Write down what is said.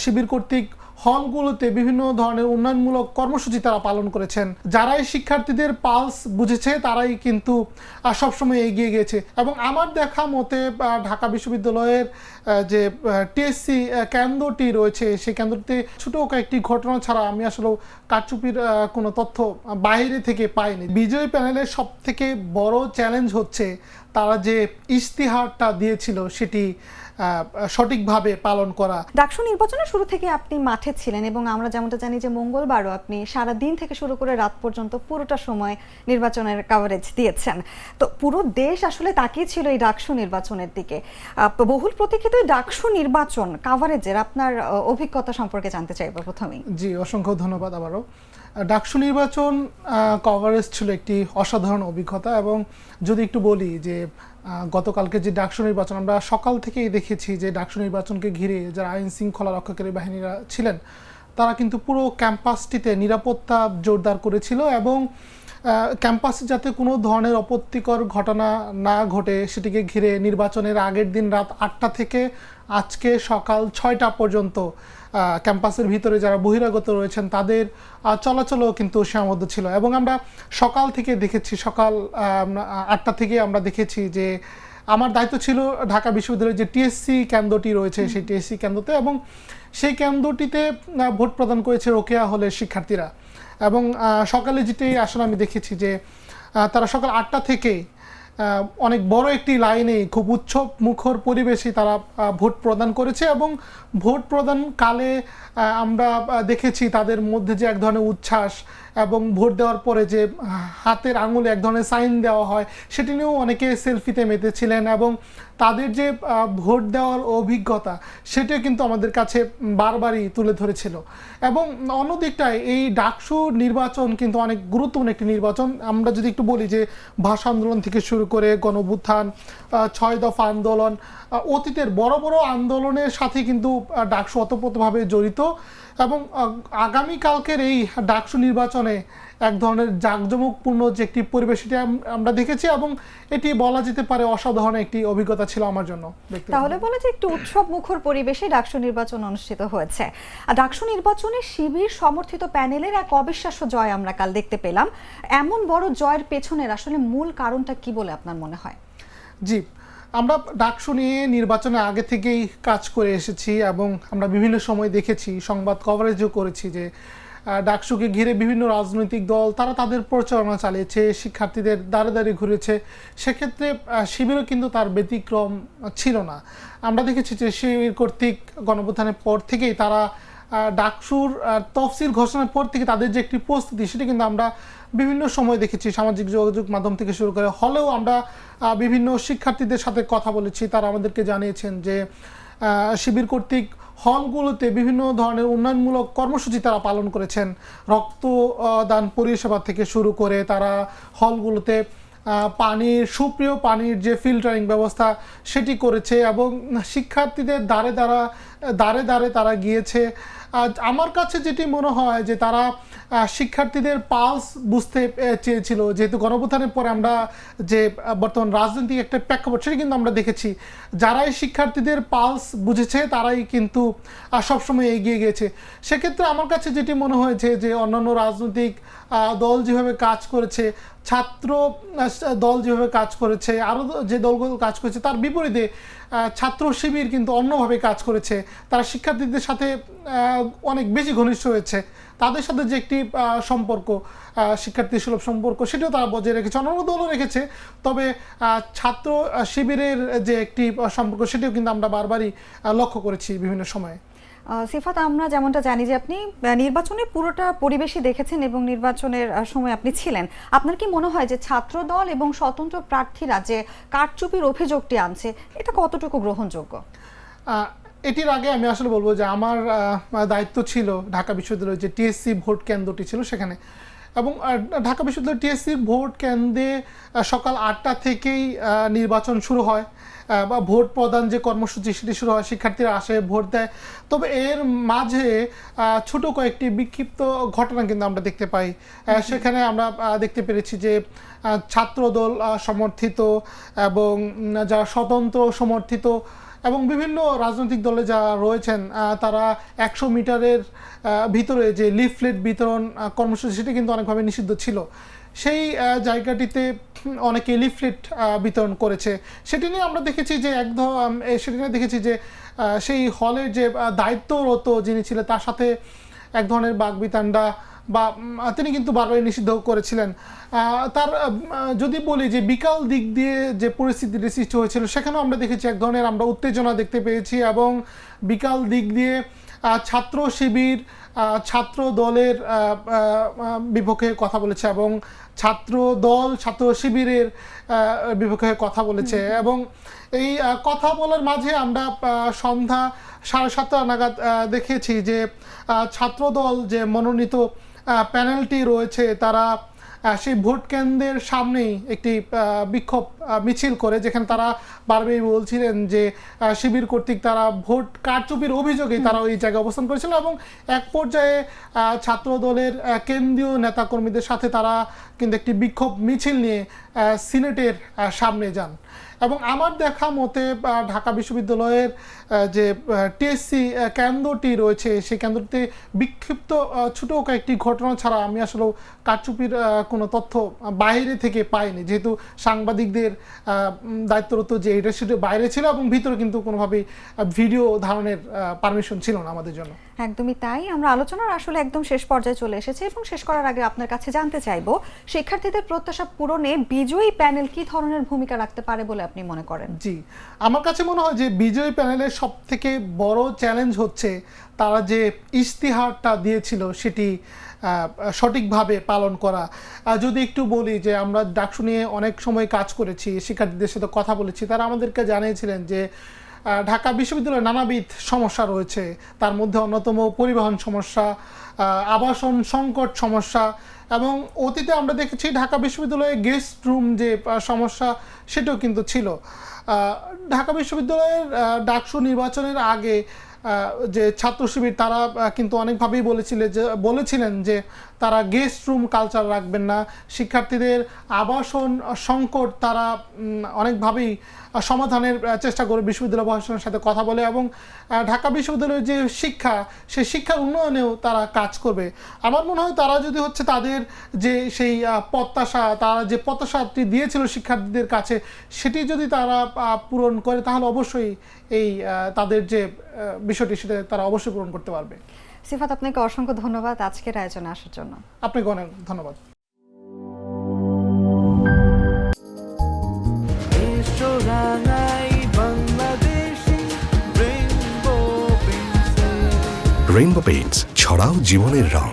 শিবির কর্তৃক হলগুলোতে বিভিন্ন ধরনের উন্নয়নমূলক কর্মসূচি তারা পালন করেছেন। যারাই শিক্ষার্থীদের পালস বুঝেছে তারাই কিন্তু সবসময় এগিয়ে গিয়েছে। এবং আমার দেখা মতে ঢাকা বিশ্ববিদ্যালয়ের যে টিএসসি কেন্দ্রটি রয়েছে সেই কেন্দ্রটিতে ছোট কয়েকটি ঘটনা ছাড়া আমি আসলে কারচুপির কোনো তথ্য বাইরে থেকে পাইনি। বিজয়ী প্যানেলের সব থেকে বড় চ্যালেঞ্জ হচ্ছে তারা যে ইশতিহারটা দিয়েছিল সেটি সঠিকভাবে পালন করা। ডাকসু নির্বাচনের শুরু থেকে আপনি মাঠে ছিলেন এবং আমরা যেমনটা জানি যে মঙ্গলবারও আপনি সারা দিন থেকে শুরু করে রাত পর্যন্ত পুরোটা সময় নির্বাচনের কভারেজ দিয়েছেন। তো পুরো দেশ আসলে তাকিয়ে ছিল এই ডাকসু নির্বাচনের দিকে। বহুল প্রতীক্ষিত ডাকসু নির্বাচন কভারেজের আপনার অভিজ্ঞতা সম্পর্কে জানতে চাইব প্রথমেই। জি, অসংখ্য ধন্যবাদ। আবারও ডাকসু নির্বাচন কভারেজ ছিল একটি অসাধারণ অভিজ্ঞতা। এবং যদি একটু বলি যে গতকালকে যে ডাকসু নির্বাচন আমরা সকাল থেকেই দেখেছি যে ডাকসু নির্বাচনকে ঘিরে যারা আইন শৃঙ্খলা রক্ষাকারী বাহিনীরা ছিলেন তারা কিন্তু পুরো ক্যাম্পাসটিতে নিরাপত্তা জোরদার করেছিল এবং ক্যাম্পাসে যাতে কোনো ধরনের অপ্রীতিকর ঘটনা না ঘটে সেটিকে ঘিরে নির্বাচনের আগের দিন রাত 8টা থেকে আজকে সকাল 6টা পর্যন্ত ক্যাম্পাসের ভিতরে যারা বহিরাগত রয়েছেন তাদের চলাচলও কিন্তু সীমাবদ্ধ ছিল। এবং আমরা সকাল থেকে দেখেছি, সকাল 8টা থেকে আমরা দেখেছি যে আমার দায়িত্ব ছিল ঢাকা বিশ্ববিদ্যালয়ের যে টিএসসি কেন্দ্রটি রয়েছে সেই টিএসসি কেন্দ্রতে, এবং সেই কেন্দ্রটিতে ভোট প্রদান করেছে রোকেয়া হলের শিক্ষার্থীরা। এবং সকালে যেটি আসলে আমি দেখেছি যে তারা সকাল 8টা থেকে অনেক বড় একটি লাইনে খুব উৎসব মুখর পরিবেশে তারা ভোট প্রদান করেছে। এবং ভোট প্রদান কালে আমরা দেখেছি তাদের মধ্যে যে এক ধরনের উচ্ছ্বাস এবং ভোট দেওয়ার পরে যে হাতের আঙুলে এক ধরনের সাইন দেওয়া হয় সেটি নিয়েও অনেকে সেলফিতে মেতেছিলেন। এবং তাদের যে ভোট দেওয়ার অভিজ্ঞতা সেটিও কিন্তু আমাদের কাছে বারবারই তুলে ধরেছিল। এবং অন্যদিকটায় এই ডাকসু নির্বাচন কিন্তু অনেক গুরুত্বপূর্ণ একটি নির্বাচন। আমরা যদি একটু বলি যে ভাষা আন্দোলন থেকে শুরু করে গণঅভ্যুত্থান, 6 দফা আন্দোলন, অতীতের বড় বড় আন্দোলনের সাথে কিন্তু ডাকসু ওতপ্রোতভাবে জড়িত। এবং আগামীকালকের এই ডাকসু নির্বাচনে এক ধরনের জাঁকজমকপূর্ণ যে একটি পরিবেশ সেটি আমরা দেখেছি এবং এটি বলা যেতে পারে অসাধারণ একটি অভিজ্ঞতা ছিল আমার জন্য। তাহলে বলা যায় একটু উৎসব মুখর পরিবেশে ডাকসু নির্বাচন অনুষ্ঠিত হয়েছে। আর ডাকসু নির্বাচনে শিবির সমর্থিত প্যানেলের এক অবিশ্বাস্য জয় আমরা কাল দেখতে পেলাম। এমন বড় জয়ের পেছনের আসলে মূল কারণটা কি বলে আপনার মনে হয়? জি, আমরা ডাকসু নিয়ে নির্বাচনের আগে থেকেই কাজ করে এসেছি এবং আমরা বিভিন্ন সময় দেখেছি, সংবাদ কভারেজও করেছি যে ডাকসুকে ঘিরে বিভিন্ন রাজনৈতিক দল তারা তাদের প্রচারণা চালিয়েছে, শিক্ষার্থীদের দ্বারে দ্বারে ঘুরেছে। সেক্ষেত্রে শিবিরও কিন্তু তার ব্যতিক্রম ছিল না। আমরা দেখেছি যে শিবির কর্তৃক গণঅভ্যুত্থানের পর থেকেই তারা ডাকসুর তফসিল ঘোষণার পর থেকে তাদের যে একটি প্রস্তুতি সেটি কিন্তু আমরা বিভিন্ন সময় দেখেছি, সামাজিক যোগাযোগ মাধ্যম থেকে শুরু করে হলেও আমরা বিভিন্ন শিক্ষার্থীদের সাথে কথা বলেছি। তারা আমাদেরকে জানিয়েছেন যে শিবির কর্তৃক হলগুলোতে বিভিন্ন ধরনের উন্নয়নমূলক কর্মসূচি তারা পালন করেছেন। রক্তদান পরিষেবা থেকে শুরু করে তারা হলগুলোতে পানির সুপ্রিয় পানির যে ফিল্টারিং ব্যবস্থা সেটি করেছে এবং শিক্ষার্থীদের দ্বারে দ্বারে তারা গিয়েছে। আমার কাছে যেটি মনে হয় যে তারা শিক্ষার্থীদের পালস বুঝতে চেয়েছিল, যেহেতু গণঅভ্যুত্থানের পরে আমরা যে বর্তমান রাজনৈতিক একটা প্রেক্ষাপট সেটি কিন্তু আমরা দেখেছি। যারাই শিক্ষার্থীদের পালস বুঝেছে তারাই কিন্তু সবসময় এগিয়ে গিয়েছে। সেক্ষেত্রে আমার কাছে যেটি মনে হয়েছে যে অন্যান্য রাজনৈতিক দল যেভাবে কাজ করেছে, ছাত্র দল যেভাবে কাজ করেছে, আরও যে দলগুলো কাজ করেছে তার বিপরীতে ছাত্র শিবির কিন্তু অন্যভাবে কাজ করেছে। তারা শিক্ষার্থীদের সাথে অনেক বেশি ঘনিষ্ঠ হয়েছে। তাদের সাথে যে একটি সম্পর্ক, শিক্ষার্থী সুলভ সম্পর্ক সেটিও তারা বজায় রেখেছে, অন্যান্য দলও রেখেছে। তবে ছাত্র শিবিরের যে একটি সম্পর্ক সেটিও কিন্তু আমরা বারবারই লক্ষ্য করেছি বিভিন্ন সময়ে। সিফাত, আমরা যেমনটা জানি যে আপনি নির্বাচনের পুরোটা পরিবেশই দেখেছেন এবং নির্বাচনের সময় আপনি ছিলেন। আপনার কি মনে হয় যে ছাত্র দল এবং স্বতন্ত্র প্রার্থীরা যে কারচুপির অভিযোগটি আনছে এটা কতটুকু গ্রহণযোগ্য? এটির আগে আমি আসলে বলবো যে আমার দায়িত্ব ছিল ঢাকা বিশ্ববিদ্যালয়ের যে টিএসসি ভোট কেন্দ্রটি ছিল সেখানে। এবং ঢাকা বিশ্ববিদ্যালয় টিএসসির ভোট কেন্দ্রে সকাল 8টা থেকেই নির্বাচন শুরু হয় বা ভোট প্রদান যে কর্মসূচি সেটি শুরু হয়, শিক্ষার্থীরা আসে ভোট দেয়। তবে এর মাঝে ছোট কয়েকটি বিক্ষিপ্ত ঘটনা কিন্তু আমরা দেখতে পাই। সেখানে আমরা দেখতে পেরেছি যে ছাত্রদল সমর্থিত এবং যারা স্বতন্ত্র সমর্থিত এবং বিভিন্ন রাজনৈতিক দলে যারা রয়েছেন তারা 100 মিটারের ভিতরে যে লিফলেট বিতরণ কর্মসূচি সেটি কিন্তু অনেকভাবে নিষিদ্ধ ছিল। সেই জায়গাটিতে অনেকে লিফলেট বিতরণ করেছে। সেটি নিয়ে আমরা দেখেছি যে সেই হলের যে দায়িত্বরত যিনি ছিলেন তার সাথে এক ধরনের বাকবিতণ্ডা বা তিনি কিন্তু বারবারই নিষিদ্ধ করেছিলেন। তার যদি বলি যে বিকাল দিক দিয়ে যে পরিস্থিতিটি সৃষ্টি হয়েছিল সেখানেও আমরা দেখেছি এক ধরনের আমরা উত্তেজনা দেখতে পেয়েছি এবং বিকাল দিক দিয়ে ছাত্র শিবির ছাত্র দলের বিপক্ষে কথা বলেছে এবং ছাত্র দল ছাত্র শিবিরের বিপক্ষে কথা বলেছে এবং এই কথা বলার মাঝে আমরা সন্ধ্যা 7:30 নাগাদ দেখেছি যে ছাত্রদল যে মনোনীত প্যানেলটি রয়েছে তারা সেই ভোট কেন্দ্রের সামনেই একটি বিক্ষোভ মিছিল করে, যেখানে তারা বারবারই বলছিলেন যে শিবির কর্তৃক তারা ভোট কারচুপির অভিযোগেই তারা ওই জায়গায় অবস্থান করেছিল এবং এক পর্যায়ে ছাত্র দলের কেন্দ্রীয় নেতাকর্মীদের সাথে তারা কিন্তু একটি বিক্ষোভ মিছিল নিয়ে সিনেটের সামনে যান। এবং আমার দেখা মতে ঢাকা বিশ্ববিদ্যালয়ের যে টিএসসি কেন্দ্রটি রয়েছে সেই কেন্দ্রটিতে বিক্ষিপ্ত ছোটো কয়েকটি ঘটনা ছাড়া আমি আসলে কারচুপির কোনো তথ্য বাইরে থেকে পাইনি, যেহেতু সাংবাদিকদের দায়িত্বরত যে এটা সেটা বাইরে ছিল এবং ভিতরে কিন্তু কোনোভাবেই ভিডিও ধারণের পারমিশন ছিল না আমাদের জন্য। একদমই তাই। আমরা আলোচনার আসলে একদম শেষ পর্যায়ে চলে এসেছি এবং শেষ করার আগে আপনার কাছে জানতে চাইবো শিক্ষার্থীদের প্রত্যাশা পূরণে বিজয়ী প্যানেল কি ধরনের ভূমিকা রাখতে পারে বলে আপনি মনে করেন? জি, আমার কাছে মনে হয় যে বিজয়ী প্যানেলের সব থেকে বড় চ্যালেঞ্জ হচ্ছে তারা যে ইশতিহারটা দিয়েছিল সেটি সঠিকভাবে পালন করা। যদি একটু বলি যে আমরা ডাকসু নিয়ে অনেক সময় কাজ করেছি, শিক্ষার্থীদের সাথে কথা বলেছি, তারা আমাদেরকে জানিয়েছিলেন যে ঢাকা বিশ্ববিদ্যালয়ে নানাবিধ সমস্যা রয়েছে, তার মধ্যে অন্যতম পরিবহন সমস্যা, আবাসন সংকট সমস্যা এবং অতীতে আমরা দেখেছি ঢাকা বিশ্ববিদ্যালয়ে গেস্ট রুম যে সমস্যা সেটাও কিন্তু ছিল। ঢাকা বিশ্ববিদ্যালয়ের ডাকসু নির্বাচনের আগে যে ছাত্র শিবির তারা কিন্তু অনেকভাবেই বলেছিলেন যে তারা গেস্ট রুম কালচার রাখবেন না, শিক্ষার্থীদের আবাসন সংকট তারা অনেকভাবেই সমাধানের চেষ্টা করে বিশ্ববিদ্যালয় প্রশাসনের সাথে কথা বলে এবং ঢাকা বিশ্ববিদ্যালয়ের যে শিক্ষা সেই শিক্ষার উন্নয়নেও তারা কাজ করবে। আমার মনে হয় তারা যদি তাদের যে সেই তারা যে প্রত্যাশাটি দিয়েছিল শিক্ষার্থীদের কাছে সেটি যদি তারা পূরণ করে তাহলে অবশ্যই এই তাদের যে বিষয়টি সেটা তারা অবশ্যই পূরণ করতে পারবে। সিফাত, আপনাকে অসংখ্য ধন্যবাদ আজকের আয়োজনে আসার জন্য। আপনাকে অনেক ধন্যবাদ। রেইনবো পেইন্টস, ছড়াও জীবনের রং।